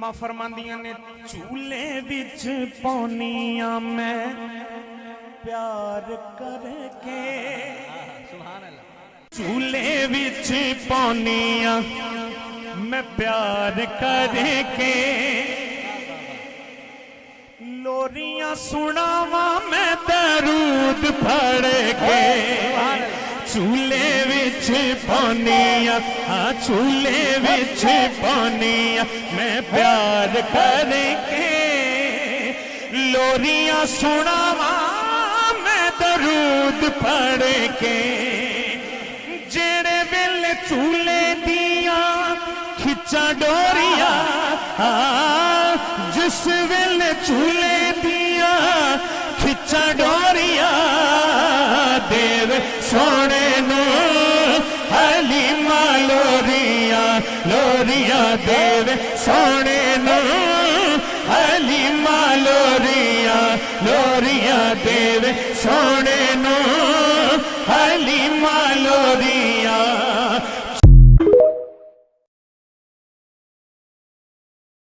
अम्मा फरमांदियां ने झूले विच पौनिया मैं प्यार करके झूले विच पौनिया मैं प्यार करके लोरियां सुनावा मैं दरूद पढ़ के झूले विच पौनिया हाँ झूले विच पौनिया मैं प्यार करके लोरियां सुनावा मैं दरूद पढ़ के जेड़े वेले झूले दिया खिचा डोरिया जिस वेले झूले दिया खिचा डोरिया देव सोने नो हलीमा लोरिया लोरिया देव सोने नो हलीमा लोरिया लोरिया देव सोने नो हली